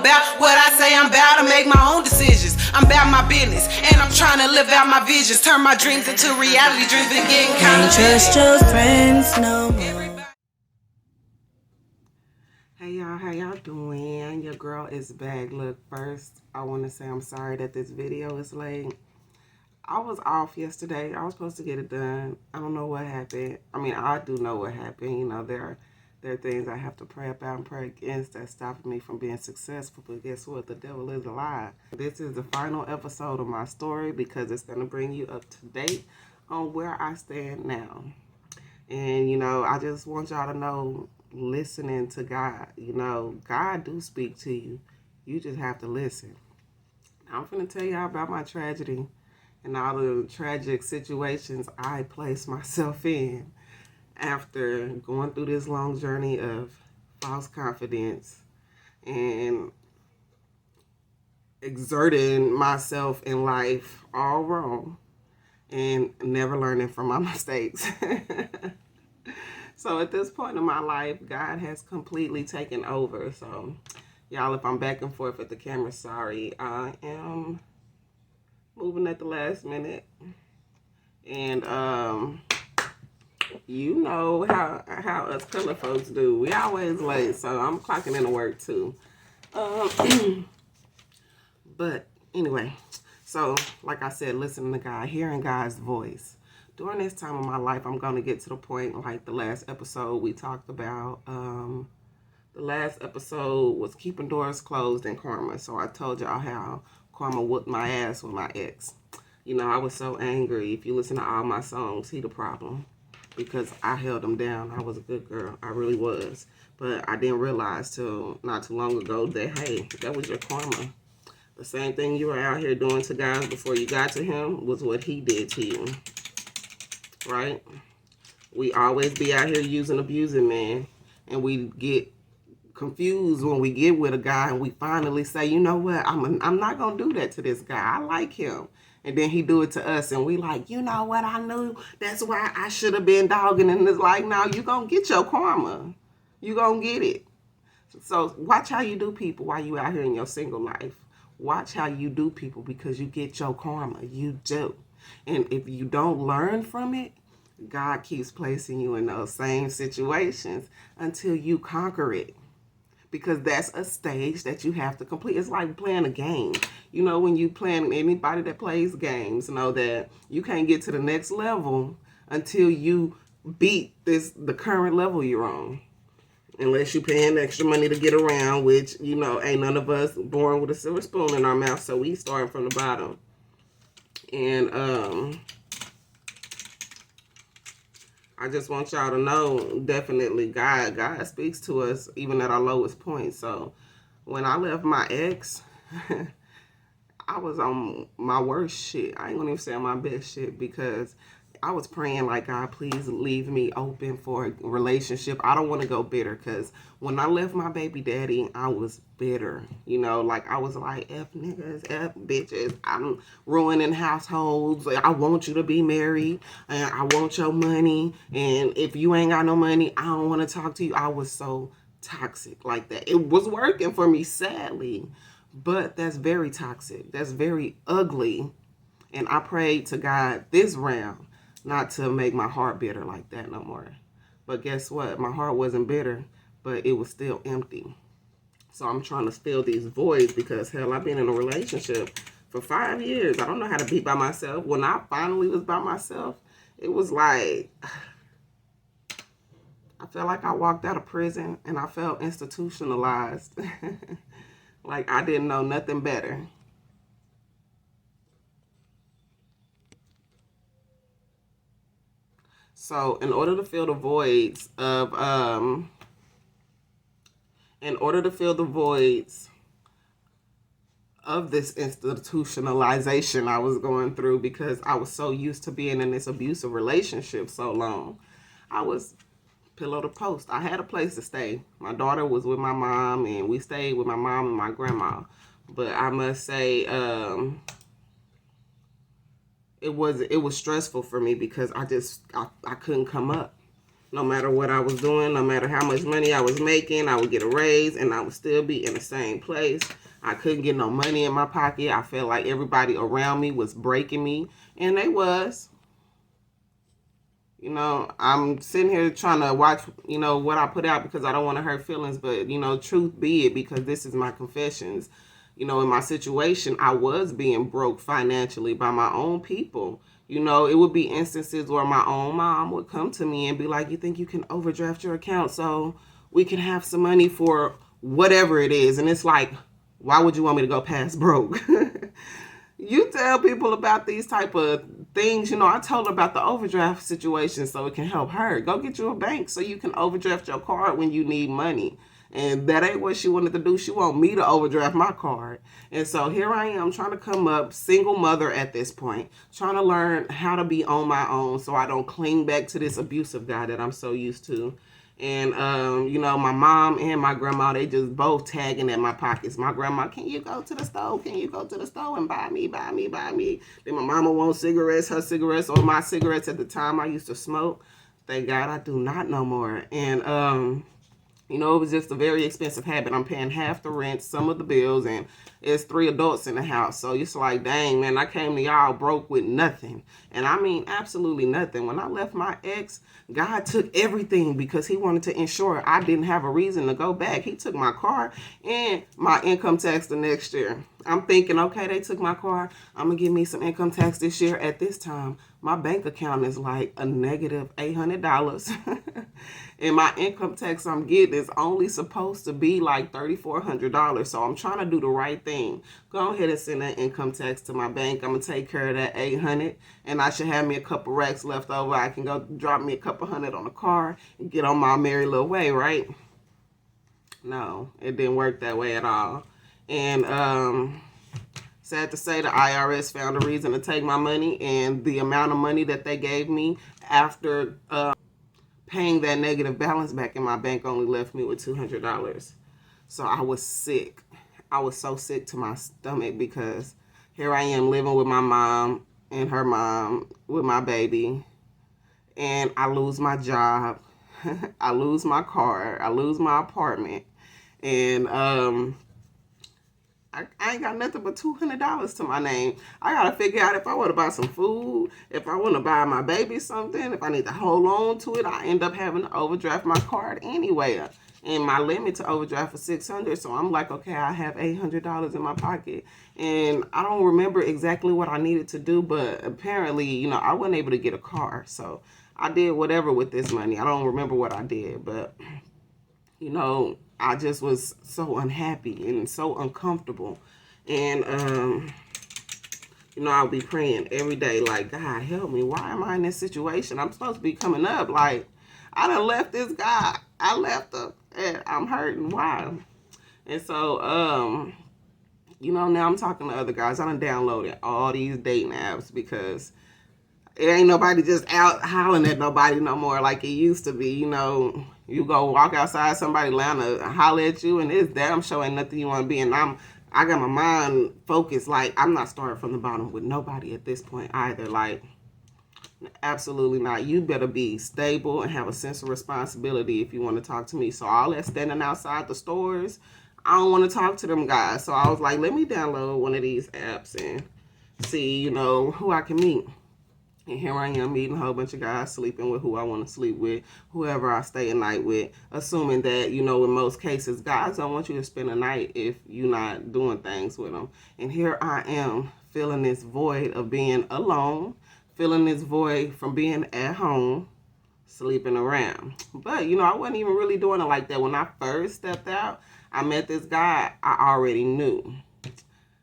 about what I say. I'm about to make my own decisions. I'm about my business, and I'm trying to live out my visions. Turn my dreams into reality. Dreams been getting kind of trust your friends no more. Hey y'all, how y'all doing? Your girl is back. Look, first I want to say I'm sorry that this video is late. I was off yesterday. I was supposed to get it done. I don't know what happened. I mean, I do know what happened. You know, there are things I have to pray about and pray against that's stopping me from being successful. But guess what? The devil is alive. This is the final episode of my story because it's going to bring you up to date on where I stand now. And, you know, I just want y'all to know, listening to God, you know, God do speak to you. You just have to listen. I'm going to tell y'all about my tragedy and all the tragic situations I placed myself in after going through this long journey of false confidence and exerting myself in life all wrong and never learning from my mistakes. So at this point in my life, God has completely taken over. So y'all, if I'm back and forth at the camera, sorry. I am moving at the last minute. And you know how us color folks do. We always late, so I'm clocking into work too. But anyway, so like I said, listening to God, hearing God's voice. During this time of my life, I'm going to get to the point like the last episode we talked about. The last episode was keeping doors closed and karma. So I told y'all how karma whooped my ass with my ex. You know, I was so angry. If you listen to all my songs, he the problem. Because I held him down. I was a good girl. I really was. But I didn't realize till not too long ago that, hey, that was your karma. The same thing you were out here doing to guys before you got to him was what he did to you. Right? We always be out here using, abusing, man. And we get confused when we get with a guy and we finally say, you know what, I'm not going to do that to this guy. I like him. And then he do it to us and we like, you know what, I knew that's why I should have been dogging. And it's like, no, you going to get your karma. You going to get it. So watch how you do people while you out here in your single life. Watch how you do people because you get your karma. You do. And if you don't learn from it, God keeps placing you in those same situations until you conquer it. Because that's a stage that you have to complete. It's like playing a game. You know, when you playing, anybody that plays games know that you can't get to the next level until you beat the current level you're on. Unless you're paying extra money to get around, which, you know, ain't none of us born with a silver spoon in our mouth, so we starting from the bottom. And I just want y'all to know, definitely, God speaks to us even at our lowest point. So when I left my ex, I was on my worst shit. I ain't gonna even say my best shit because I was praying like, God, please leave me open for a relationship. I don't want to go bitter because when I left my baby daddy, I was bitter. You know, like I was like, F niggas, F bitches. I'm ruining households. I want you to be married and I want your money. And if you ain't got no money, I don't want to talk to you. I was so toxic like that. It was working for me, sadly, but that's very toxic. That's very ugly. And I prayed to God this round not to make my heart bitter like that no more. But guess what? My heart wasn't bitter, but it was still empty. So I'm trying to fill these voids because, hell, I've been in a relationship for 5 years. I don't know how to be by myself. When I finally was by myself, it was like, I felt like I walked out of prison and I felt institutionalized. Like I didn't know nothing better. So in order to fill the voids of this institutionalization I was going through, because I was so used to being in this abusive relationship so long, I was pillow to post. I had a place to stay. My daughter was with my mom and we stayed with my mom and my grandma. But I must say, it was stressful for me because I couldn't come up. No matter what I was doing, no matter how much money I was making, I would get a raise and I would still be in the same place. I couldn't get no money in my pocket. I felt like everybody around me was breaking me, and they was. You know, I'm sitting here trying to watch, you know, what I put out because I don't want to hurt feelings, but, you know, truth be it, because this is my confessions. You know, in my situation, I was being broke financially by my own people. You know, it would be instances where my own mom would come to me and be like, you think you can overdraft your account so we can have some money for whatever it is? And it's like, why would you want me to go past broke? You tell people about these type of things. You know, I told her about the overdraft situation so it can help her. Go get you a bank so you can overdraft your card when you need money. And that ain't what she wanted to do. She want me to overdraft my card. And so here I am trying to come up, single mother at this point, trying to learn how to be on my own so I don't cling back to this abusive guy that I'm so used to. And, you know, my mom and my grandma, they just both tagging at my pockets. My grandma, can you go to the store? Can you go to the store and buy me? Then my mama wants cigarettes, her cigarettes, or my cigarettes at the time I used to smoke. Thank God I do not no more. And, you know, it was just a very expensive habit. I'm paying half the rent, some of the bills, and it's 3 adults in the house. So it's like, dang, man, I came to y'all broke with nothing. And I mean, absolutely nothing. When I left my ex, God took everything because he wanted to ensure I didn't have a reason to go back. He took my car and my income tax the next year. I'm thinking, okay, they took my car. I'm going to give me some income tax this year. At this time, my bank account is like a negative $800. And my income tax I'm getting is only supposed to be like $3,400. So I'm trying to do the right thing. Go ahead and send that income tax to my bank. I'm going to take care of that $800. And I should have me a couple racks left over. I can go drop me a couple hundred on the car and get on my merry little way, right? No, it didn't work that way at all. And sad to say, the IRS found a reason to take my money, and the amount of money that they gave me after paying that negative balance back in my bank only left me with $200. So I was sick. I was so sick to my stomach because here I am living with my mom and her mom with my baby, and I lose my job. I lose my car. I lose my apartment. And I ain't got nothing but $200 to my name. I got to figure out if I want to buy some food, if I want to buy my baby something, if I need to hold on to it. I end up having to overdraft my card anyway. And my limit to overdraft was $600. So I'm like, okay, I have $800 in my pocket. And I don't remember exactly what I needed to do, but apparently, you know, I wasn't able to get a car. So I did whatever with this money. I don't remember what I did, but, you know, I just was so unhappy and so uncomfortable. And, you know, I'll be praying every day, like, God, help me. Why am I in this situation? I'm supposed to be coming up. Like, I done left this guy. I left him, and I'm hurting. Why? And so, you know, now I'm talking to other guys. I done downloaded all these dating apps because it ain't nobody just out hollering at nobody no more like it used to be. You know, you go walk outside, somebody laying to holler at you, and it's damn sure ain't nothing you want to be. And I got my mind focused. Like, I'm not starting from the bottom with nobody at this point either. Like, absolutely not. You better be stable and have a sense of responsibility if you want to talk to me. So all that standing outside the stores, I don't want to talk to them guys. So I was like, let me download one of these apps and see, you know, who I can meet. And here I am meeting a whole bunch of guys, sleeping with who I want to sleep with, whoever I stay a night with, assuming that, you know, in most cases, guys don't want you to spend a night if you're not doing things with them. And here I am feeling this void of being alone, feeling this void from being at home, sleeping around. But, you know, I wasn't even really doing it like that. When I first stepped out, I met this guy I already knew.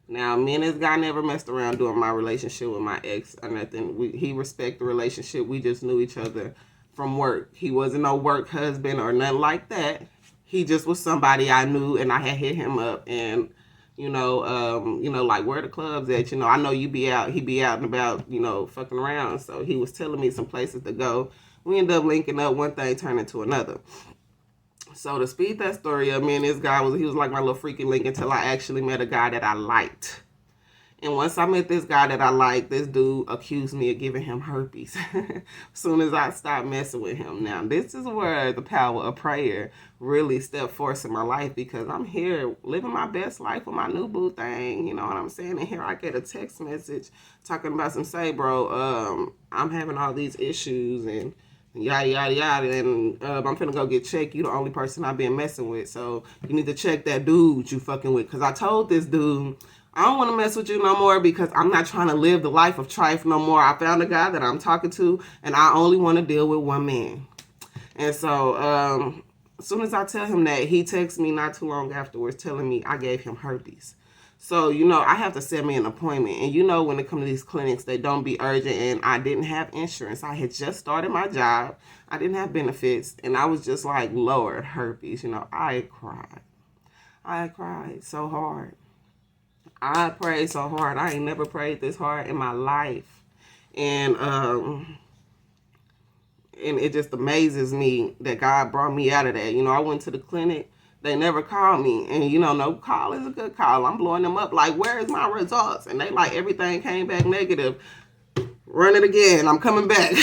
Now, me and this guy never messed around during my relationship with my ex or nothing. He respected the relationship. We just knew each other from work. He wasn't no work husband or nothing like that. He just was somebody I knew, and I had hit him up. And, you know, like, where the clubs at? You know, I know you be out. He be out and about, you know, fucking around. So he was telling me some places to go. We ended up linking up. One thing turned into another. So to speed that story up, me and this guy he was like my little freaky link until I actually met a guy that I liked. And once I met this guy that I like, this dude accused me of giving him herpes. As soon as I stopped messing with him. Now, this is where the power of prayer really stepped forth in my life, because I'm here living my best life with my new boo thing. You know what I'm saying? And here I get a text message talking about some, say, bro, I'm having all these issues and yada, yada, yada. And I'm finna go get checked. You the only person I've been messing with. So you need to check that dude you fucking with. Because I told this dude, I don't want to mess with you no more, because I'm not trying to live the life of trife no more. I found a guy that I'm talking to, and I only want to deal with one man. And so as soon as I tell him that, he texts me not too long afterwards telling me I gave him herpes. So, you know, I have to set me an appointment. And, you know, when it comes to these clinics, they don't be urgent. And I didn't have insurance. I had just started my job. I didn't have benefits. And I was just like, Lord, herpes. You know, I cried. I cried so hard. I prayed so hard. I ain't never prayed this hard in my life. And it just amazes me that God brought me out of that. You know, I went to the clinic. They never called me. And, you know, no call is a good call. I'm blowing them up like, where is my results? And they like, everything came back negative. Run it again. I'm coming back.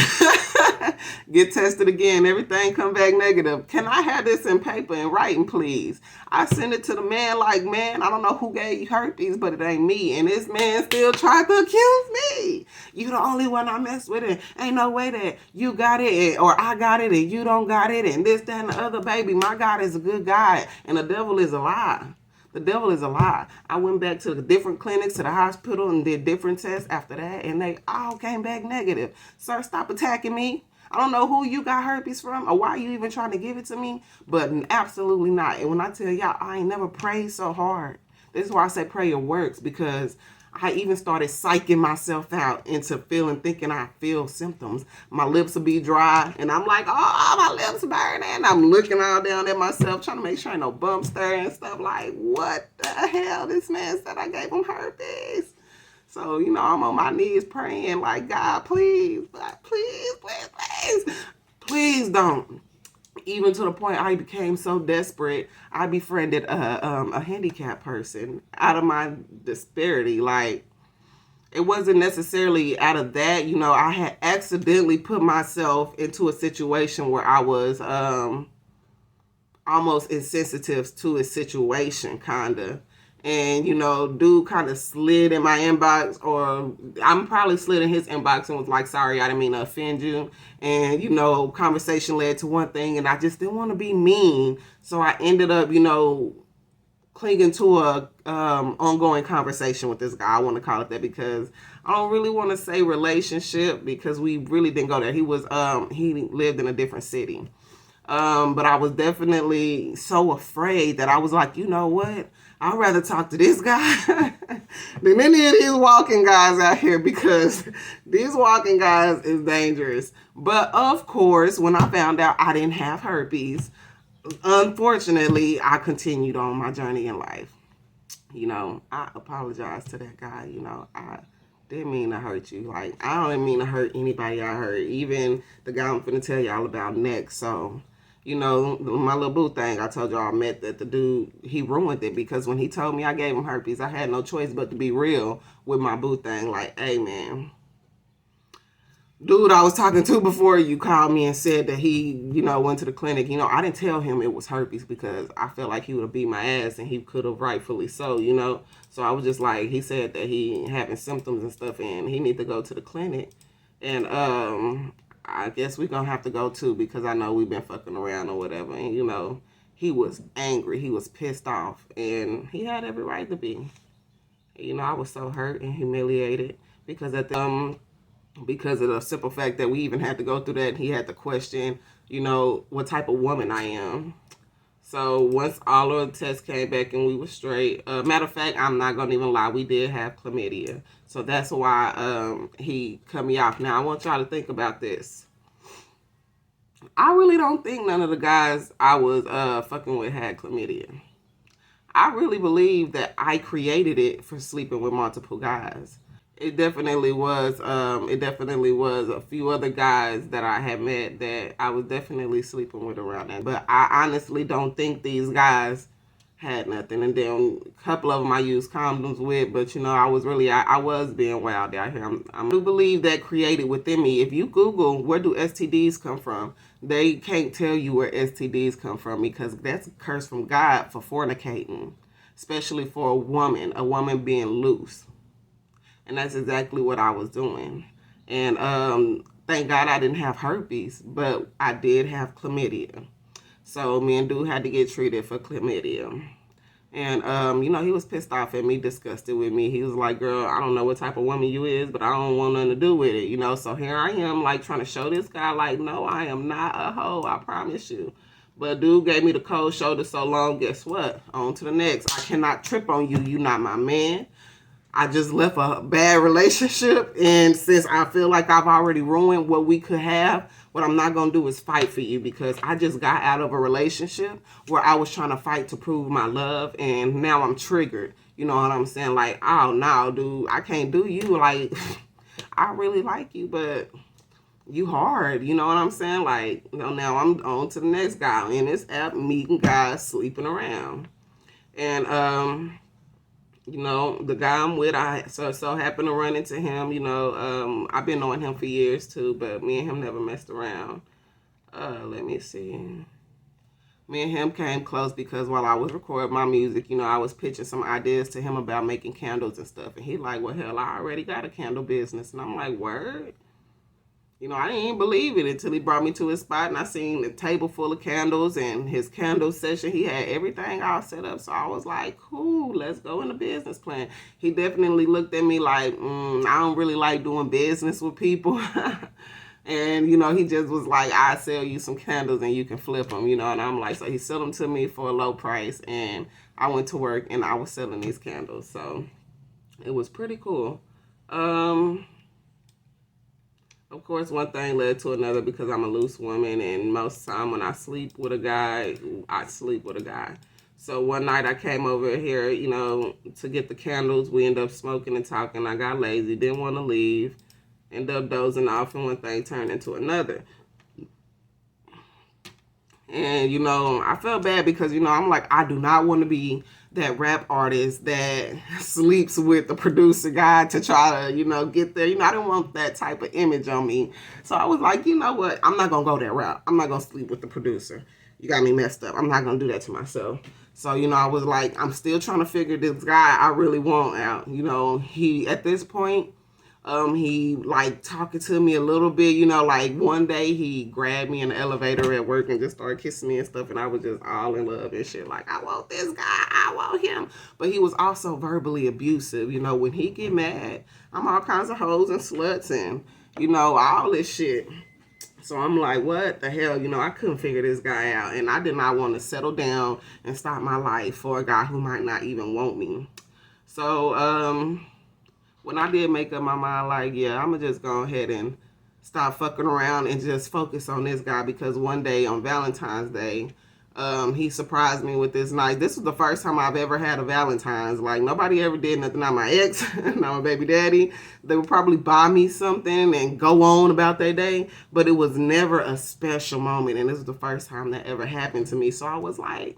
Get tested again. Everything come back negative. Can I have this in paper and writing, please? I send it to the man like, man, I don't know who gave you herpes, but it ain't me. And this man still tried to accuse me. You the only one I mess with, it. Ain't no way that you got it or I got it and you don't got it and this, that, and the other. Baby, my God is a good God and the devil is a lie. The devil is a lie. I went back to the different clinics, to the hospital, and did different tests after that, and they all came back negative. Sir, stop attacking me. I don't know who you got herpes from or why you even trying to give it to me, but absolutely not. And when I tell y'all, I ain't never prayed so hard. This is why I say prayer works, because I even started psyching myself out into thinking I feel symptoms. My lips will be dry, and I'm like, oh, my lips burning. I'm looking all down at myself, trying to make sure ain't no bumps there and stuff. Like, what the hell? This man said I gave him herpes. So, you know, I'm on my knees praying, like, God, please, please don't. Even to the point I became so desperate, I befriended a handicapped person out of my disparity. Like, it wasn't necessarily out of that. You know, I had accidentally put myself into a situation where I was almost insensitive to a situation, kind of. And, you know, dude kind of slid in my inbox, or I'm probably slid in his inbox and was like, sorry, I didn't mean to offend you. And, you know, conversation led to one thing, and I just didn't want to be mean. So I ended up, you know, clinging to a ongoing conversation with this guy. I want to call it that, because I don't really want to say relationship, because we really didn't go there. He lived in a different city. But I was definitely so afraid that I was like, you know what? I'd rather talk to this guy than any of these walking guys out here, because these walking guys is dangerous. But of course, when I found out I didn't have herpes, unfortunately, I continued on my journey in life. You know, I apologize to that guy. You know, I didn't mean to hurt you. Like, I don't mean to hurt anybody I hurt, even the guy I'm finna tell y'all about next. So, you know, my little boo thing, I told y'all I met that the dude, he ruined it, because when he told me I gave him herpes, I had no choice but to be real with my boo thing. Like, hey, man, dude I was talking to before you called me and said that he, you know, went to the clinic. You know, I didn't tell him it was herpes, because I felt like he would have beat my ass, and he could have, rightfully so, you know. So I was just like, he said that he having symptoms and stuff, and he need to go to the clinic. And I guess we're going to have to go too, because I know we've been fucking around or whatever. And, you know, he was angry. He was pissed off. And he had every right to be. You know, I was so hurt and humiliated because of the simple fact that we even had to go through that. He had to question, you know, what type of woman I am. So once all of the tests came back and we were straight, matter of fact, I'm not going to even lie, we did have chlamydia. So that's why he cut me off. Now, I want y'all to think about this. I really don't think none of the guys I was fucking with had chlamydia. I really believe that I created it for sleeping with multiple guys. It definitely was a few other guys that I had met that I was definitely sleeping with around that. But I honestly don't think these guys had nothing. And then a couple of them I used condoms with, but you know, I was being wild out here. I do believe that created within me. If you Google where do STDs come from, they can't tell you where STDs come from, because that's a curse from God for fornicating, especially for a woman being loose. And that's exactly what I was doing. And thank God I didn't have herpes, but I did have chlamydia. So me and dude had to get treated for chlamydia. And, you know, he was pissed off at me, disgusted with me. He was like, girl, I don't know what type of woman you is, but I don't want nothing to do with it, you know. So here I am, like, trying to show this guy, like, no, I am not a hoe, I promise you. But dude gave me the cold shoulder so long, guess what? On to the next. I cannot trip on you. You not my man. I just left a bad relationship, and since I feel like I've already ruined what we could have, what I'm not going to do is fight for you, because I just got out of a relationship where I was trying to fight to prove my love, and now I'm triggered. You know what I'm saying? Like, oh, no, dude, I can't do you. Like, I really like you, but you hard. You know what I'm saying? Like, you know, now I'm on to the next guy in this app, meeting guys, sleeping around. And, you know, the guy I'm with, I so happened to run into him. You know, I've been knowing him for years too, but me and him never messed around. Let me see. Me and him came close because while I was recording my music, you know, I was pitching some ideas to him about making candles and stuff. And he like, well, hell, I already got a candle business. And I'm like, word? You know, I didn't even believe it until he brought me to his spot and I seen the table full of candles and his candle session. He had everything all set up. So I was like, cool, let's go in the business plan. He definitely looked at me like, I don't really like doing business with people. And, you know, he just was like, I sell you some candles and you can flip them, you know. And I'm like, so he sold them to me for a low price. And I went to work and I was selling these candles. So it was pretty cool. Of course, one thing led to another because I'm a loose woman, and most of the time when I sleep with a guy, I sleep with a guy. So one night I came over here, you know, to get the candles. We ended up smoking and talking. I got lazy, didn't want to leave, ended up dozing off, and one thing turned into another. And, you know, I felt bad because, you know, I'm like, I do not want to be that rap artist that sleeps with the producer guy to try to, you know, get there. You know, I didn't want that type of image on me. So I was like, you know what? I'm not going to go that route. I'm not going to sleep with the producer. You got me messed up. I'm not going to do that to myself. So, you know, I was like, I'm still trying to figure this guy I really want out. You know, at this point, he like talking to me a little bit, you know, like one day he grabbed me in the elevator at work and just started kissing me and stuff, and I was just all in love and shit, like, I want this guy, I want him. But he was also verbally abusive. You know, when he get mad, I'm all kinds of hoes and sluts and, you know, all this shit. So I'm like, what the hell? You know, I couldn't figure this guy out, and I did not want to settle down and start my life for a guy who might not even want me. So, when I did make up my mind, like, yeah, I'm going to just go ahead and stop fucking around and just focus on this guy, because one day on Valentine's Day, he surprised me with this night. This was the first time I've ever had a Valentine's. Like, nobody ever did nothing. Not my ex, not my baby daddy. They would probably buy me something and go on about their day, but it was never a special moment, and this was the first time that ever happened to me. So I was like,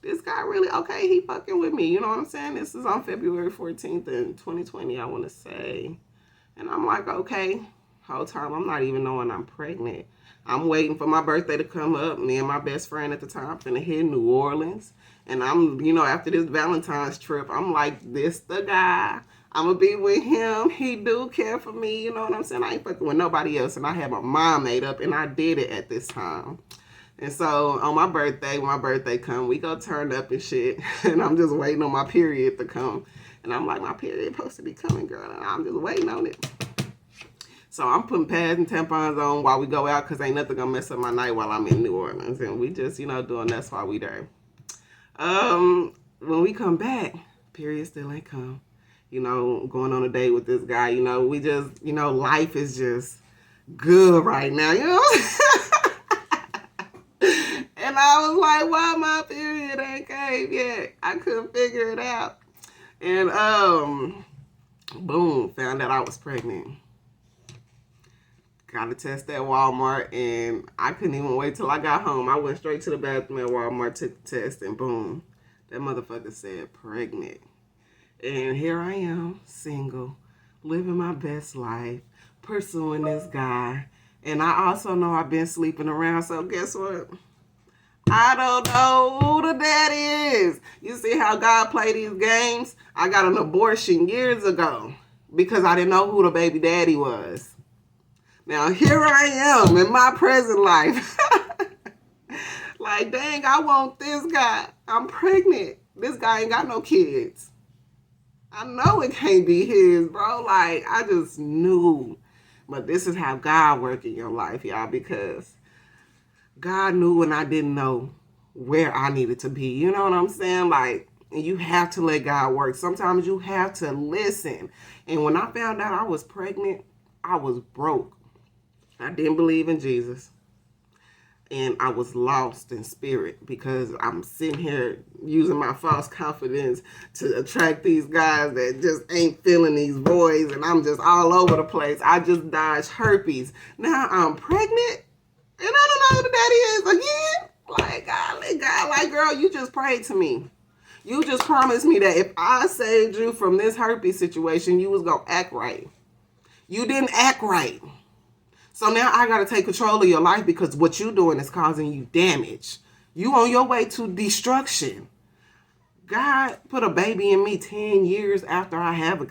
this guy really, okay, he fucking with me. You know what I'm saying? This is on February 14th in 2020, I want to say. And I'm like, okay, whole time I'm not even knowing I'm pregnant. I'm waiting for my birthday to come up. Me and my best friend at the time finna hit New Orleans. And I'm, you know, after this Valentine's trip, I'm like, this the guy. I'm going to be with him. He do care for me. You know what I'm saying? I ain't fucking with nobody else. And I had my mind made up, and I did it at this time. And so on my birthday, when my birthday come, we go turn up and shit. And I'm just waiting on my period to come. And I'm like, my period supposed to be coming, girl. And I'm just waiting on it. So I'm putting pads and tampons on while we go out, because ain't nothing going to mess up my night while I'm in New Orleans. And we just, you know, doing that's why we there. When we come back, period still ain't come. You know, going on a date with this guy, you know, we just, you know, life is just good right now, you know. And I was like, why my period ain't came yet? I couldn't figure it out. And boom, found out I was pregnant. Got a test at Walmart, and I couldn't even wait till I got home. I went straight to the bathroom at Walmart, took the test, and boom, That motherfucker said pregnant. And here I am, single, living my best life, pursuing this guy. And I also know I've been sleeping around, so guess what? I don't know who the daddy is. You see how God play these games? I got an abortion years ago because I didn't know who the baby daddy was. Now here I am in my present life. Like, dang, I want this guy. I'm pregnant. This guy ain't got no kids. I know it can't be his, bro. Like, I just knew. But this is how God work in your life, y'all, because God knew when I didn't know where I needed to be. You know what I'm saying? Like, and you have to let God work. Sometimes you have to listen. And when I found out I was pregnant, I was broke. I didn't believe in Jesus. And I was lost in spirit because I'm sitting here using my false confidence to attract these guys that just ain't feeling these boys, and I'm just all over the place. I just dodged herpes. Now I'm pregnant, and I don't know who the daddy is again. Like, God, like, girl, you just prayed to me. You just promised me that if I saved you from this herpes situation, you was going to act right. You didn't act right. So now I got to take control of your life because what you're doing is causing you damage. You on your way to destruction. God put a baby in me 10 years after I have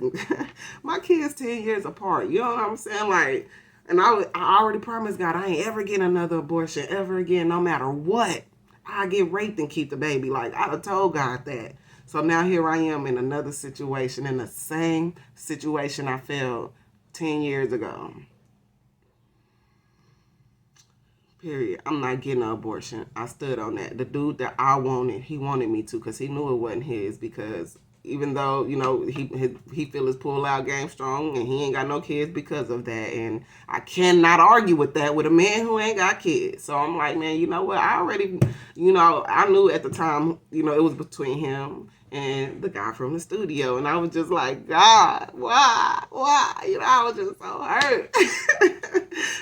my kids 10 years apart. You know what I'm saying? Like, and I already promised God I ain't ever getting another abortion ever again, no matter what. I get raped and keep the baby. Like, I told God that. So now here I am in another situation, in the same situation I felt 10 years ago. Period. I'm not getting an abortion. I stood on that. The dude that I wanted, he wanted me to because he knew it wasn't his. Because even though, you know, he feel his pull-out game strong and he ain't got no kids because of that. And I cannot argue with that with a man who ain't got kids. So I'm like, man, you know what? I already, you know, I knew at the time, you know, it was between him and the guy from the studio. And I was just like, God, why? You know, I was just so hurt.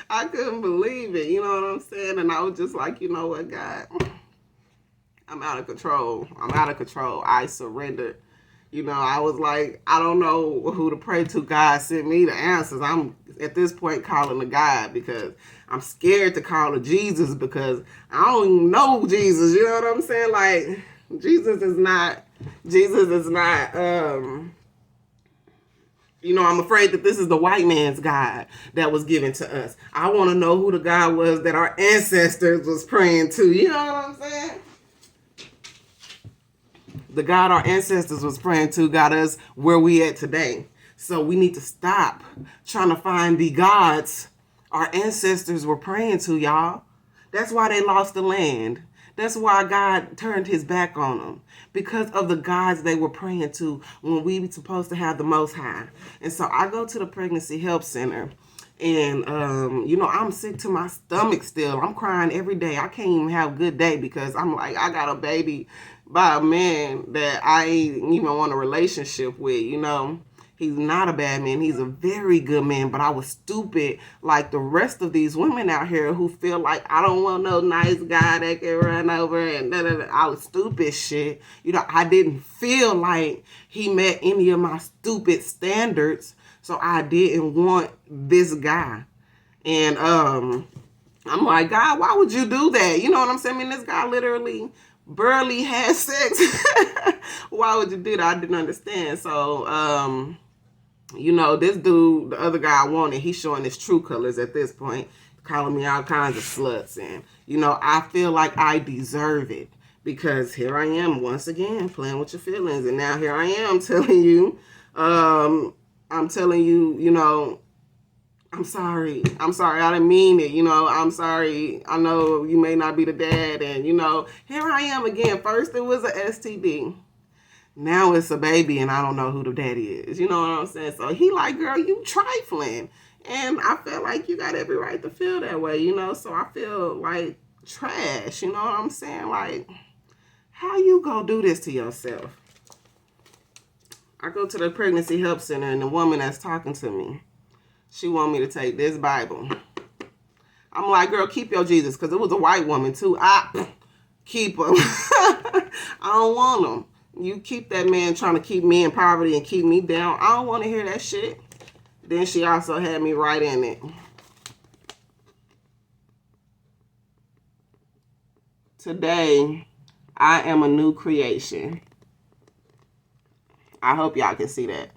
I couldn't believe it. You know what I'm saying? And I was just like, you know what, God? I'm out of control. I surrendered. You know, I was like, I don't know who to pray to. God sent me the answers. I'm at this point calling the God because I'm scared to call to Jesus because I don't even know Jesus. You know what I'm saying? Like, Jesus is not, you know, I'm afraid that this is the white man's God that was given to us. I want to know who the God was that our ancestors was praying to. You know what I'm saying? The God our ancestors was praying to got us where we at today. So we need to stop trying to find the gods our ancestors were praying to, y'all. That's why they lost the land. That's why God turned his back on them. Because of the gods they were praying to when we were supposed to have the Most High. And so I go to the Pregnancy Help Center. And, you know, I'm sick to my stomach still. I'm crying every day. I can't even have a good day because I'm like, I got a baby by a man that I ain't even want a relationship with, you know. He's not a bad man. He's a very good man. But I was stupid like the rest of these women out here who feel like I don't want no nice guy that can run over and da-da-da. I was stupid shit. You know, I didn't feel like he met any of my stupid standards. So I didn't want this guy. And I'm like, God, why would you do that? You know what I'm saying? I mean, this guy literally barely had sex. Why would you do that? I didn't understand. So, you know, this dude, the other guy I wanted, he's showing his true colors at this point, calling me all kinds of sluts. And, you know, I feel like I deserve it because here I am once again playing with your feelings. And now here I am telling you, you know, I'm sorry. I didn't mean it. You know, I'm sorry. I know you may not be the dad. And, you know, here I am again. First it was a STD. Now it's a baby and I don't know who the daddy is. You know what I'm saying? So he like, girl, you trifling. And I feel like you got every right to feel that way, you know? So I feel like trash. You know what I'm saying? Like, how you gonna do this to yourself? I go to the Pregnancy Help Center and the woman that's talking to me, she want me to take this Bible. I'm like, girl, keep your Jesus, because it was a white woman too. keep them. I don't want them. You keep that man trying to keep me in poverty and keep me down. I don't want to hear that shit. Then she also had me right in it. Today, I am a new creation. I hope y'all can see that.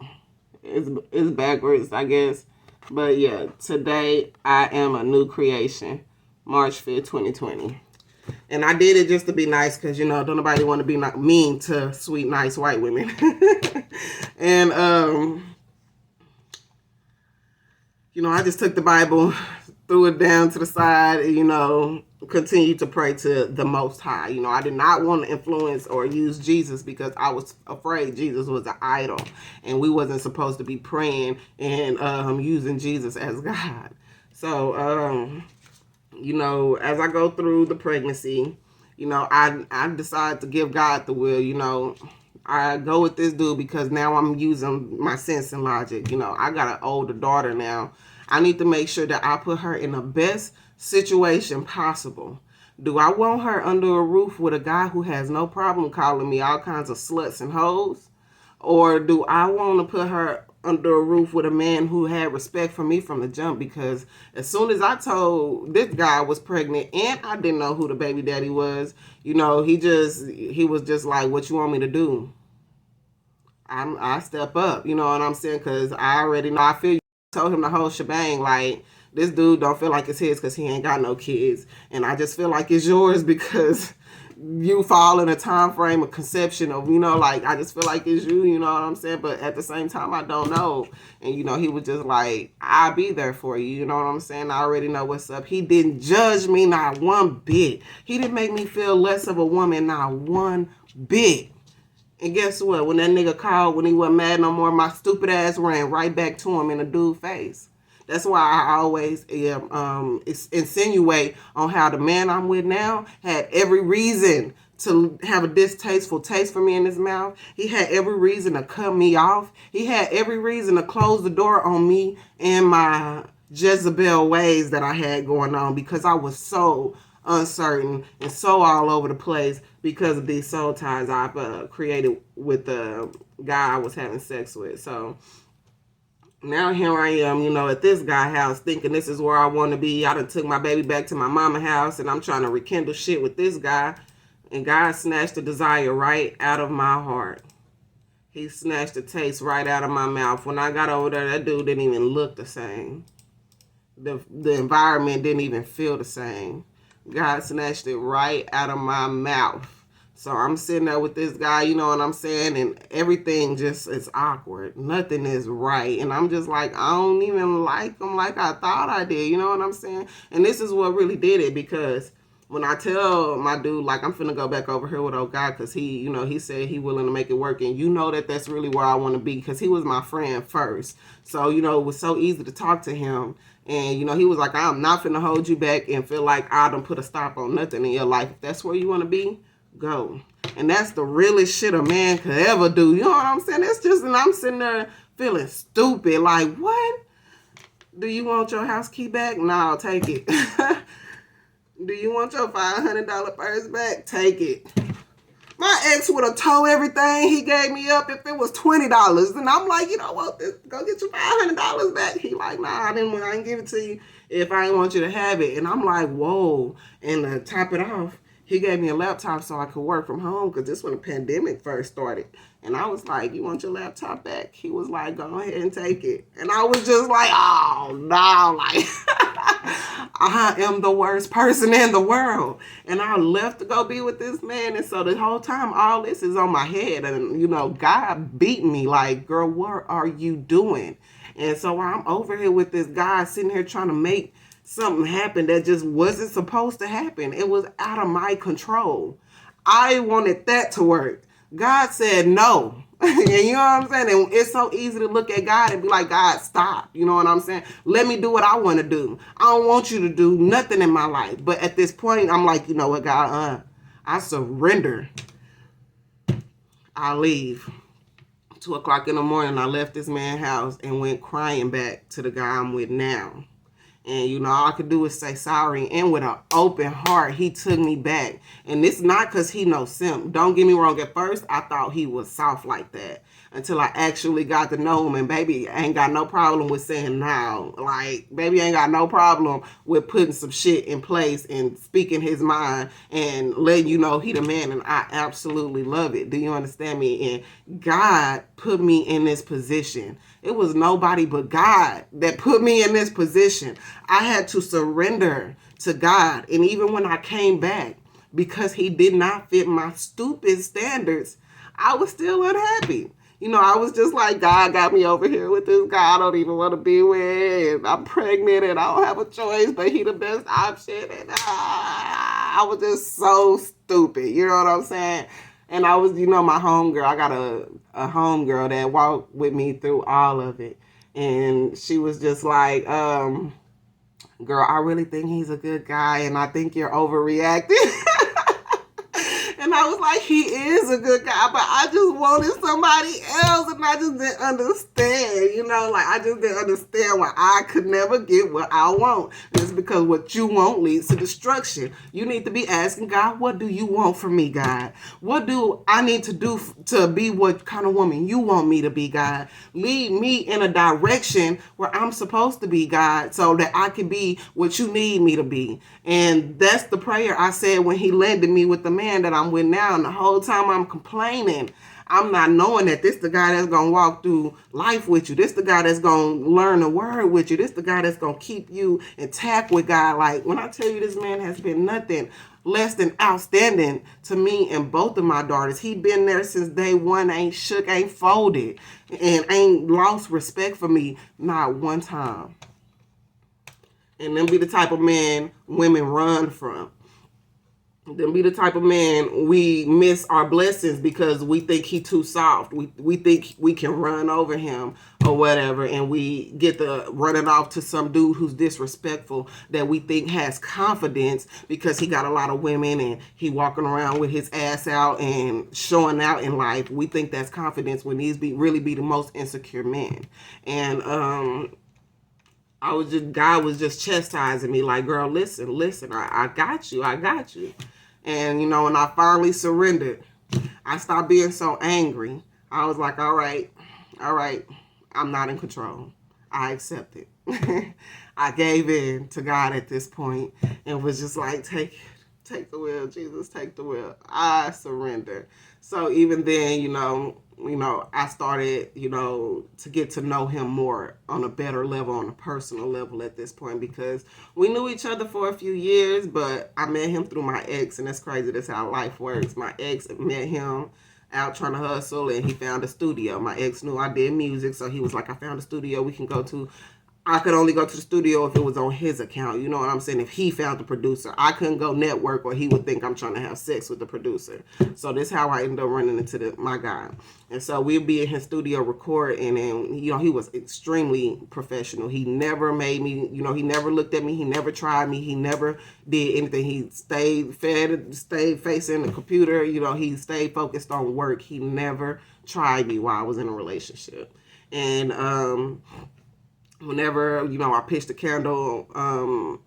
It's backwards, I guess. But yeah, today I am a new creation. March 5th, 2020. And I did it just to be nice because, don't nobody want to be mean to sweet, nice white women. And, I just took the Bible, threw it down to the side, and, continued to pray to the Most High. I did not want to influence or use Jesus because I was afraid Jesus was an idol. And we wasn't supposed to be praying and using Jesus as God. So, as I go through the pregnancy, I decide to give God the will, I go with this dude because now I'm using my sense and logic. I got an older daughter now. I need to make sure that I put her in the best situation possible. Do I want her under a roof with a guy who has no problem calling me all kinds of sluts and hoes? Or do I want to put her under a roof with a man who had respect for me from the jump? Because as soon as I told this guy I was pregnant and I didn't know who the baby daddy was, he was just like, what you want me to do? I step up, you know what I'm saying? Because I already know, I feel you told him the whole shebang, like, this dude don't feel like it's his because he ain't got no kids. And I just feel like it's yours because you fall in a time frame of conception of, I just feel like it's you, you know what I'm saying? But at the same time, I don't know. And, he was just like, I'll be there for you, you know what I'm saying? I already know what's up. He didn't judge me not one bit. He didn't make me feel less of a woman not one bit. And guess what? When that nigga called, when he wasn't mad no more, my stupid ass ran right back to him in the dude's face. That's why I always insinuate on how the man I'm with now had every reason to have a distasteful taste for me in his mouth. He had every reason to cut me off. He had every reason to close the door on me and my Jezebel ways that I had going on because I was so uncertain and so all over the place because of these soul ties I've created with the guy I was having sex with. So now here I am, at this guy's house thinking this is where I want to be. I done took my baby back to my mama's house and I'm trying to rekindle shit with this guy. And God snatched the desire right out of my heart. He snatched the taste right out of my mouth. When I got over there, that dude didn't even look the same. The environment didn't even feel the same. God snatched it right out of my mouth. So I'm sitting there with this guy, you know what I'm saying? And everything just is awkward. Nothing is right. And I'm just like, I don't even like him like I thought I did. You know what I'm saying? And this is what really did it because when I tell my dude, like, I'm finna go back over here with old guy because he, he said he willing to make it work. And that's really where I want to be because he was my friend first. So, it was so easy to talk to him. And, he was like, I'm not finna hold you back and feel like I done put a stop on nothing in your life. If that's where you want to be, go. And that's the realest shit a man could ever do. You know what I'm saying? It's just, and I'm sitting there feeling stupid. Like, what? Do you want your house key back? No, I'll take it. Do you want your $500 purse back? Take it. My ex would have told everything he gave me up if it was $20. And I'm like, you know what? Go get your $500 back. He like, nah, I didn't give it to you if I didn't want you to have it. And I'm like, whoa. And to top it off, he gave me a laptop so I could work from home because this when the pandemic first started. And I was like, you want your laptop back? He was like, go ahead and take it. And I was just like, oh, no. Like, I am the worst person in the world. And I left to go be with this man. And so the whole time, all this is on my head. And, God beat me like, girl, what are you doing? And so I'm over here with this guy sitting here trying to make something happen that just wasn't supposed to happen. It was out of my control. I wanted that to work. God said no. And you know what I'm saying? And it's so easy to look at God and be like, God, stop. You know what I'm saying? Let me do what I want to do. I don't want you to do nothing in my life. But at this point, I'm like, you know what, God, I surrender. I leave. 2:00 in the morning, I left this man's house and went crying back to the guy I'm with now. And, you know, all I could do is say sorry. And with an open heart, he took me back. And it's not because he no simp. Don't get me wrong. At first, I thought he was soft like that. Until I actually got to know him. And baby ain't got no problem with saying no. Like, baby ain't got no problem with putting some shit in place and speaking his mind and letting you know he the man. And I absolutely love it. Do you understand me? And God put me in this position. It was nobody but God that put me in this position. I had to surrender to God. And even when I came back, because he did not fit my stupid standards, I was still unhappy. You know, I was just like, God got me over here with this guy I don't even want to be with. And I'm pregnant and I don't have a choice, but he the best option. And I was just so stupid. You know what I'm saying? And I was, you know, my homegirl. I got a homegirl that walked with me through all of it. And she was just like, girl, I really think he's a good guy. And I think you're overreacting. And I was like, he is a good guy, but I just wanted somebody else, and I just didn't understand, you know, like I just didn't understand why I could never get what I want. And it's because what you want leads to destruction. You need to be asking God, what do you want from me, God? What do I need to do to be what kind of woman you want me to be, God? Lead me in a direction where I'm supposed to be, God, so that I can be what you need me to be. And that's the prayer I said when he landed me with the man that I'm with now. And the whole time I'm complaining, I'm not knowing that this the guy that's going to walk through life with you. This the guy that's going to learn the word with you. This the guy that's going to keep you intact with God. Like, when I tell you this man has been nothing less than outstanding to me and both of my daughters. He been there since day one, ain't shook, ain't folded, and ain't lost respect for me not one time. And them be the type of man women run from. Them be the type of man we miss our blessings because we think he too soft. We think we can run over him or whatever, and we get to running off to some dude who's disrespectful that we think has confidence because he got a lot of women and he walking around with his ass out and showing out in life. We think that's confidence when these really be the most insecure men. And God was just chastising me like, girl, listen, I got you. And, you know, when I finally surrendered, I stopped being so angry. I was like, all right, I'm not in control. I accept it. I gave in to God at this point and was just like, take the wheel, Jesus, take the wheel. I surrender. So even then, you know, I started, to get to know him more on a better level, on a personal level at this point, because we knew each other for a few years, but I met him through my ex, and that's crazy. That's how life works. My ex met him out trying to hustle, and he found a studio. My ex knew I did music, so he was like, I found a studio we can go to. I could only go to the studio if it was on his account. You know what I'm saying? If he found the producer. I couldn't go network or he would think I'm trying to have sex with the producer. So this is how I ended up running into my guy. And so we'd be in his studio record, and then, he was extremely professional. He never made me, he never looked at me. He never tried me. He never did anything. He stayed facing the computer. He stayed focused on work. He never tried me while I was in a relationship. And, whenever, I pitched a candle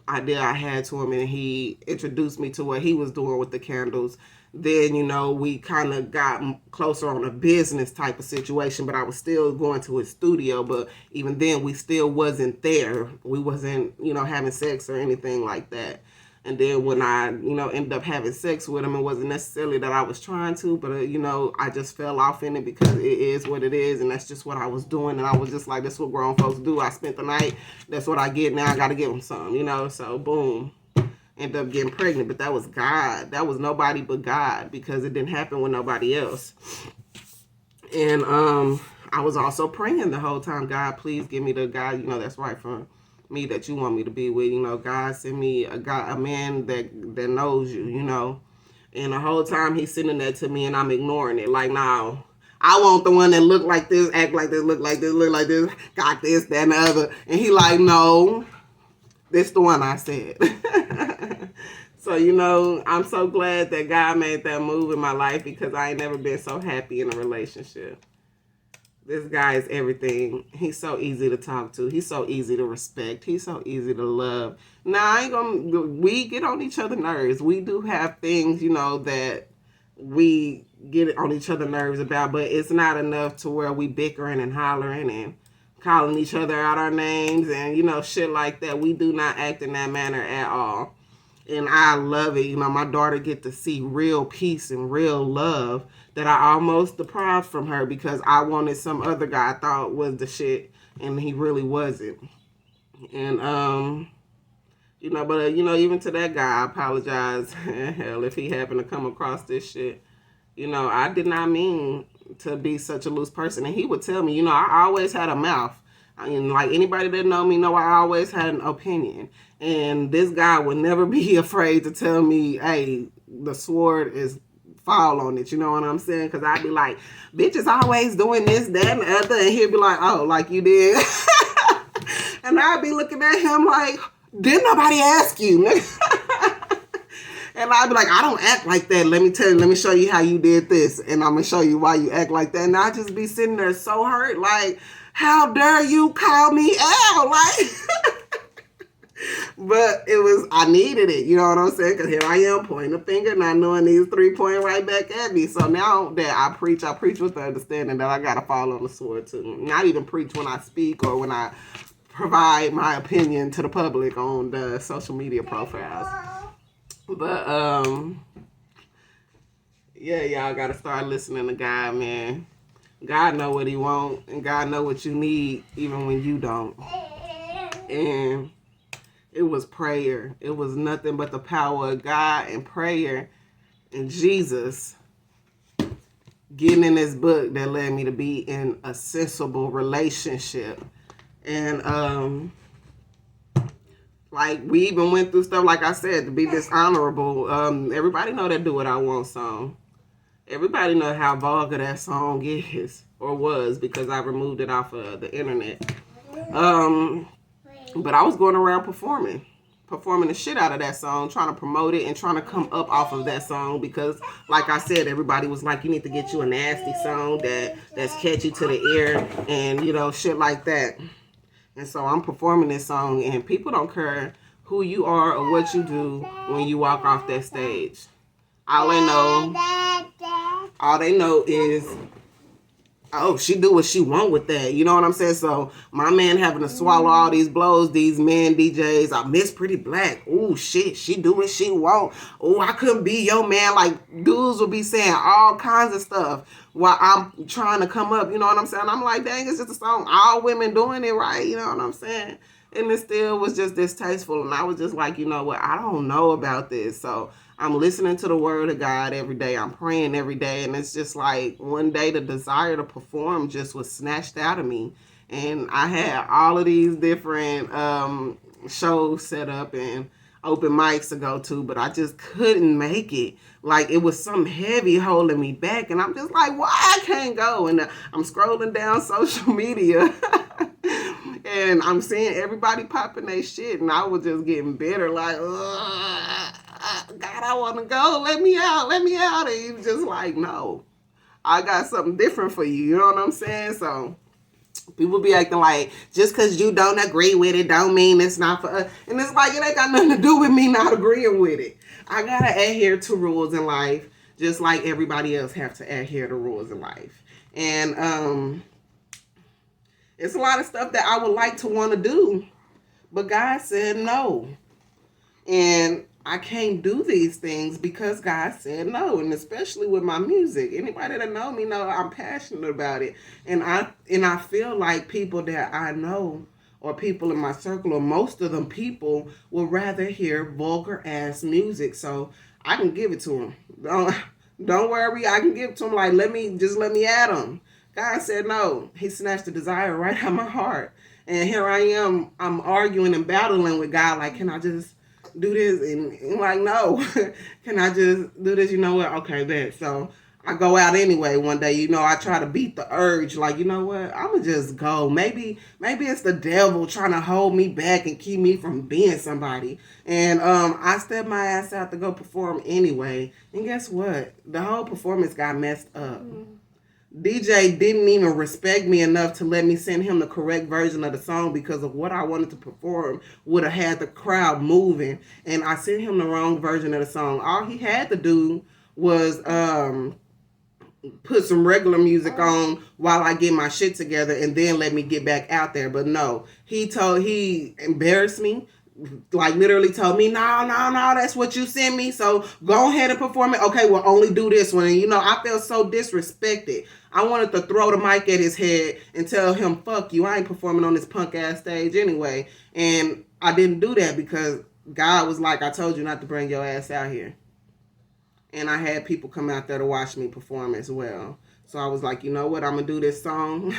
idea I had to him, and he introduced me to what he was doing with the candles, then, we kind of got closer on a business type of situation, but I was still going to his studio. But even then, we still wasn't there. We wasn't, having sex or anything like that. And then when I, ended up having sex with him, it wasn't necessarily that I was trying to, but, I just fell off in it because it is what it is. And that's just what I was doing. And I was just like, that's what grown folks do. I spent the night. That's what I get. Now I got to give them some, So boom, ended up getting pregnant. But that was God. That was nobody but God, because it didn't happen with nobody else. And I was also praying the whole time, God, please give me the guy, that's right for me, that you want me to be with. God send me a man that knows you, And the whole time he's sending that to me, and I'm ignoring it. Like, no, I want the one that look like this, act like this, look like this, got this, that, and the other. And he like, no, this the one I said. So, I'm so glad that God made that move in my life, because I ain't never been so happy in a relationship. This guy is everything. He's so easy to talk to. He's so easy to respect. He's so easy to love. Now, we get on each other's nerves. We do have things, that we get on each other's nerves about, but it's not enough to where we bickering and hollering and calling each other out our names and, shit like that. We do not act in that manner at all. And I love it. My daughter get to see real peace and real love that I almost deprived from her because I wanted some other guy I thought was the shit, and he really wasn't. And, but, even to that guy, I apologize. Hell, if he happened to come across this shit. I did not mean to be such a loose person. And he would tell me, I always had a mouth. I mean, like anybody that know me know I always had an opinion. And this guy would never be afraid to tell me, hey, the sword is fall on it. You know what I'm saying? Because I'd be like, bitch is always doing this, that, and the other. And he'd be like, oh, like you did. And I'd be looking at him like, didn't nobody ask you? And I'd be like, I don't act like that. Let me show you how you did this. And I'm going to show you why you act like that. And I'd just be sitting there so hurt. Like, how dare you call me out? Like, but I needed it. You know what I'm saying? Because here I am pointing a finger, not knowing these 3 pointing right back at me. So now that I preach with the understanding that I got to fall on the sword too. Not even preach when I speak or when I provide my opinion to the public on the social media profiles. But, yeah, y'all got to start listening to God, man. God know what he want, and God know what you need, even when you don't. And it was prayer. It was nothing but the power of God and prayer and Jesus getting in this book that led me to be in a sensible relationship. And, like, we even went through stuff, like I said, to be dishonorable. Everybody know that Do What I Want song. Everybody know how vulgar that song is, or was, because I removed it off of the internet. But I was going around performing the shit out of that song, trying to promote it and trying to come up off of that song because, like I said, everybody was like, you need to get you a nasty song that's catchy to the ear and, shit like that. And so I'm performing this song, and people don't care who you are or what you do when you walk off that stage. All they know is, oh, she do what she want with that. You know what I'm saying? So my man having to swallow all these blows, these men DJs, I miss Pretty Blakk. Ooh, shit, she do what she want. Ooh, I couldn't be your man. Like, dudes will be saying all kinds of stuff while I'm trying to come up. You know what I'm saying? I'm like, dang, it's just a song. All women doing it right. You know what I'm saying? And it still was just distasteful. And I was just like, you know what? I don't know about this. So I'm listening to the word of God every day. I'm praying every day. And it's just like one day the desire to perform just was snatched out of me. And I had all of these different shows set up and open mics to go to, but I just couldn't make it. Like, it was something heavy holding me back. And I'm just like, why I can't go? And I'm scrolling down social media. And I'm seeing everybody popping their shit. And I was just getting bitter. Like, God, I want to go. Let me out. And he was just like, no, I got something different for you. You know what I'm saying? So people be acting like just because you don't agree with it don't mean it's not for us. And it's like, it ain't got nothing to do with me not agreeing with it. I got to adhere to rules in life just like everybody else have to adhere to rules in life. And it's a lot of stuff that I would like to want to do, but God said no. And I can't do these things because God said no, and especially with my music. Anybody that know me know I'm passionate about it. And I feel like people that I know or people in my circle, or most of them people, will rather hear vulgar ass music. So I can give it to them. Don't worry, I can give it to them. Like, let me at them. God said no. He snatched the desire right out of my heart. And here I am, I'm arguing and battling with God, like, can I just do this? And I'm like, no. Can I just do this? You know what? Okay, bet. So I go out anyway one day. I try to beat the urge. Like, you know what? I'm going to just go. Maybe it's the devil trying to hold me back and keep me from being somebody. And I stepped my ass out to go perform anyway. And guess what? The whole performance got messed up. DJ didn't even respect me enough to let me send him the correct version of the song because of what I wanted to perform would have had the crowd moving. And I sent him the wrong version of the song. All he had to do was put some regular music on while I get my shit together and then let me get back out there. But no, he embarrassed me. Like literally told me, no, that's what you sent me. So go ahead and perform it. Okay, well, only do this one. And you know, I felt so disrespected. I wanted to throw the mic at his head and tell him, fuck you. I ain't performing on this punk ass stage anyway. And I didn't do that because God was like, I told you not to bring your ass out here. And I had people come out there to watch me perform as well. So I was like, you know what? I'm going to do this song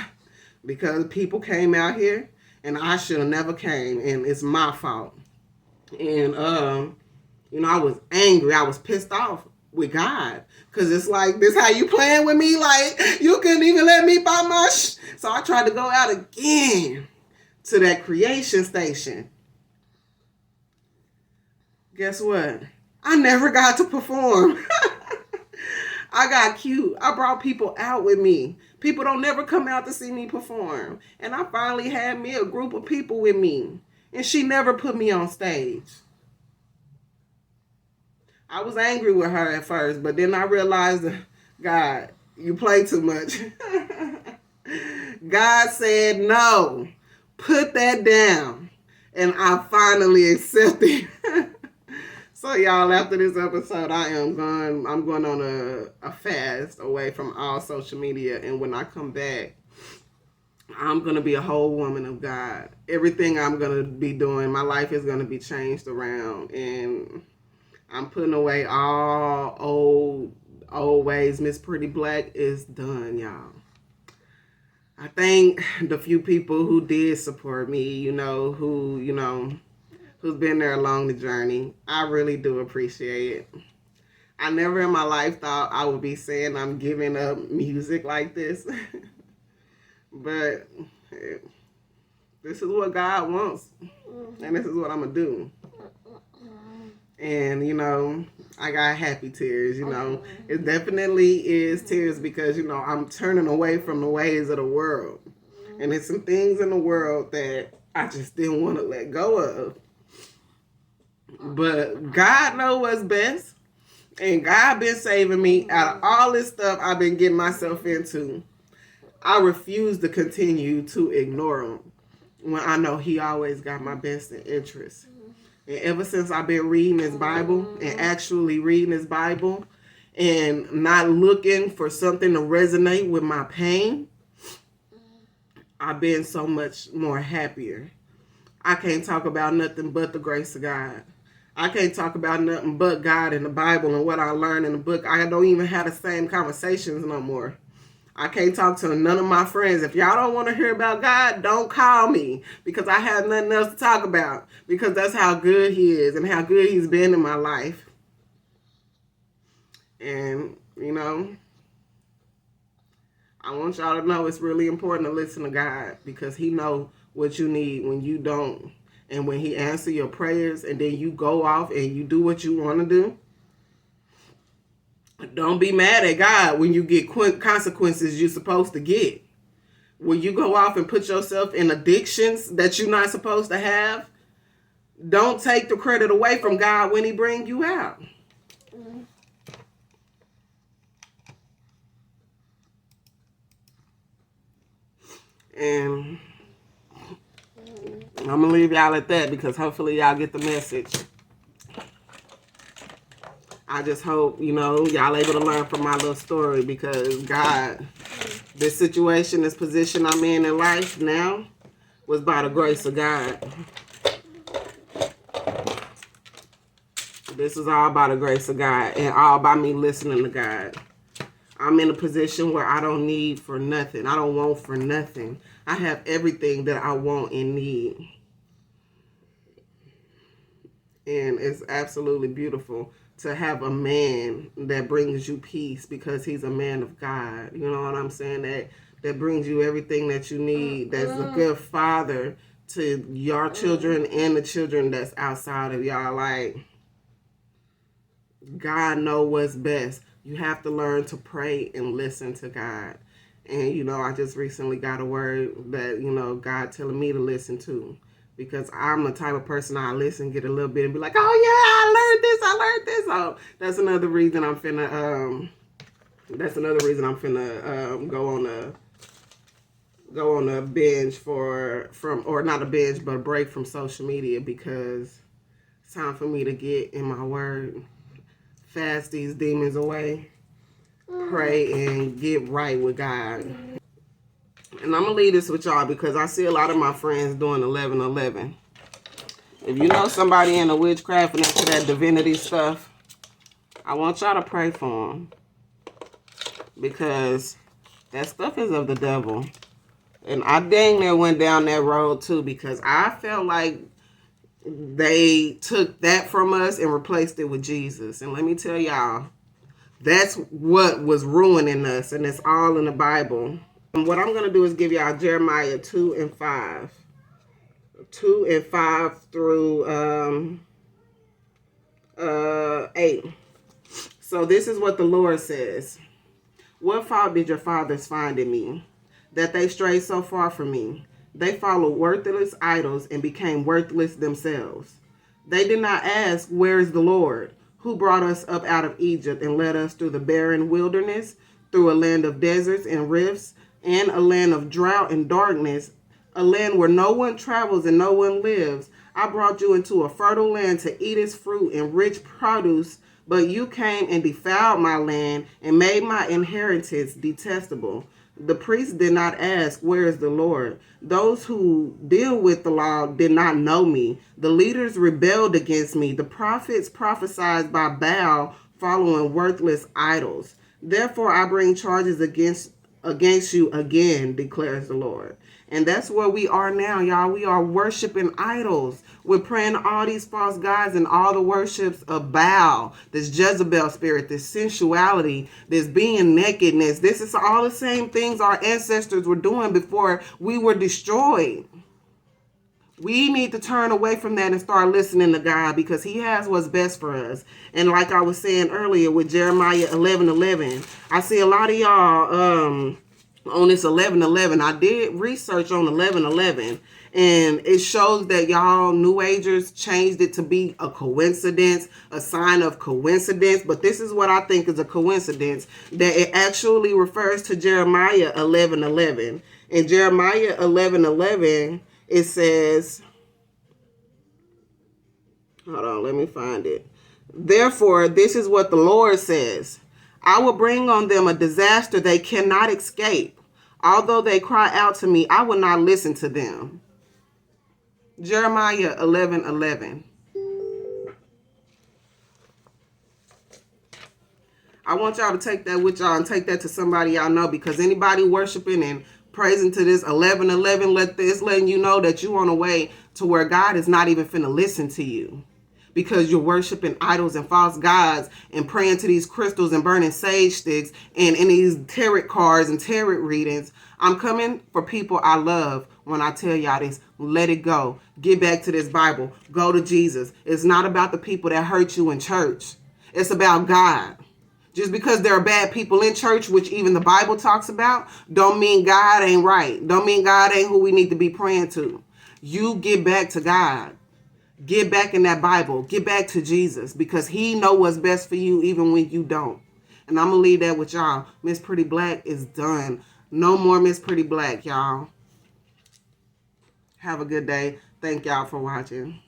because people came out here and I should have never came. And it's my fault. And, you know, I was angry. I was pissed off with God. Because it's like, this how you playing with me? Like, you couldn't even let me buy my So I tried to go out again to that creation station. Guess what? I never got to perform. I got cute. I brought people out with me. People don't never come out to see me perform. And I finally had me a group of people with me. And she never put me on stage. I was angry with her at first, but then I realized, God, you play too much. God said, no, put that down. And I finally accepted. So y'all, after this episode, I'm going on a fast away from all social media. And when I come back, I'm going to be a whole woman of God. Everything I'm going to be doing, my life is going to be changed around. And I'm putting away all old ways. Miss Pretty Blakk is done, y'all. I thank the few people who did support me, who's been there along the journey. I really do appreciate it. I never in my life thought I would be saying I'm giving up music like this. But this is what God wants. And this is what I'm going to do. And, I got happy tears, It definitely is tears because, I'm turning away from the ways of the world. And there's some things in the world that I just didn't want to let go of. But God knows what's best. And God been saving me out of all this stuff I've been getting myself into. I refuse to continue to ignore him when I know he always got my best interest. And ever since I've been reading his Bible and actually reading his Bible and not looking for something to resonate with my pain, I've been so much more happier. I can't talk about nothing but the grace of God. I can't talk about nothing but God in the Bible and what I learned in the book. I don't even have the same conversations no more. I can't talk to none of my friends. If y'all don't want to hear about God, don't call me because I have nothing else to talk about because that's how good he is and how good he's been in my life. And, I want y'all to know it's really important to listen to God because he knows what you need when you don't. And when he answers your prayers and then you go off and you do what you want to do, don't be mad at God when you get consequences you're supposed to get. When you go off and put yourself in addictions that you're not supposed to have, don't take the credit away from God when he brings you out. And I'm going to leave y'all at that because hopefully y'all get the message. I just hope, y'all able to learn from my little story because God, this situation, this position I'm in life now was by the grace of God. This is all by the grace of God and all by me listening to God. I'm in a position where I don't need for nothing. I don't want for nothing. I have everything that I want and need. And it's absolutely beautiful to have a man that brings you peace because he's a man of God. You know what I'm saying? That brings you everything that you need. That's a good father to your children and the children that's outside of y'all. Like, God knows what's best. You have to learn to pray and listen to God. And, I just recently got a word that, God telling me to listen to. Because I'm the type of person I listen, get a little bit and be like, oh yeah, I learned this. So that's another reason I'm finna go on a binge or not a binge, but a break from social media, because it's time for me to get in my word, fast these demons away, pray, and get right with God. And I'm going to leave this with y'all because I see a lot of my friends doing 11:11. If you know somebody in the witchcraft and into that divinity stuff, I want y'all to pray for them. Because that stuff is of the devil. And I dang near went down that road too, because I felt like they took that from us and replaced it with Jesus. And let me tell y'all, that's what was ruining us. And it's all in the Bible. And what I'm going to do is give y'all Jeremiah 2 and 5. 2 and 5 through 8. So this is what the Lord says. What fault did your fathers find in me, that they strayed so far from me? They followed worthless idols and became worthless themselves. They did not ask, where is the Lord, who brought us up out of Egypt and led us through the barren wilderness, through a land of deserts and rifts, and a land of drought and darkness, a land where no one travels and no one lives. I brought you into a fertile land to eat its fruit and rich produce, but you came and defiled my land and made my inheritance detestable. The priests did not ask, where is the Lord? Those who deal with the law did not know me. The leaders rebelled against me. The prophets prophesied by Baal, following worthless idols. Therefore I bring charges against you again, declares the Lord. And that's where we are now, y'all. We are worshiping idols. We're praying to all these false gods and all the worships of Baal, this Jezebel spirit, this sensuality, this being nakedness. This is all the same things our ancestors were doing before we were destroyed. We need to turn away from that and start listening to God, because he has what's best for us. And like I was saying earlier with Jeremiah 11:11, I see a lot of y'all on this 11:11. I did research on 11:11, and it shows that y'all New Agers changed it to be a coincidence, a sign of coincidence. But this is what I think is a coincidence, that it actually refers to Jeremiah 11:11. In Jeremiah 11:11, it says, hold on, let me find it. Therefore, this is what the Lord says. I will bring on them a disaster they cannot escape. Although they cry out to me, I will not listen to them. Jeremiah 11:11. I want y'all to take that with y'all and take that to somebody y'all know, because anybody worshiping and praising to this 11:11, letting you know that you on a way to where God is not even finna listen to you, because you're worshiping idols and false gods and praying to these crystals and burning sage sticks and in these tarot cards and tarot readings. I'm coming for people I love when I tell y'all this. Let it go. Get back to this Bible. Go to Jesus. It's not about the people that hurt you in church. It's about God. Just because there are bad people in church, which even the Bible talks about, don't mean God ain't right. Don't mean God ain't who we need to be praying to. You get back to God. Get back in that Bible. Get back to Jesus, because he know what's best for you even when you don't. And I'm going to leave that with y'all. Miss Pretty Blakk is done. No more Miss Pretty Blakk, y'all. Have a good day. Thank y'all for watching.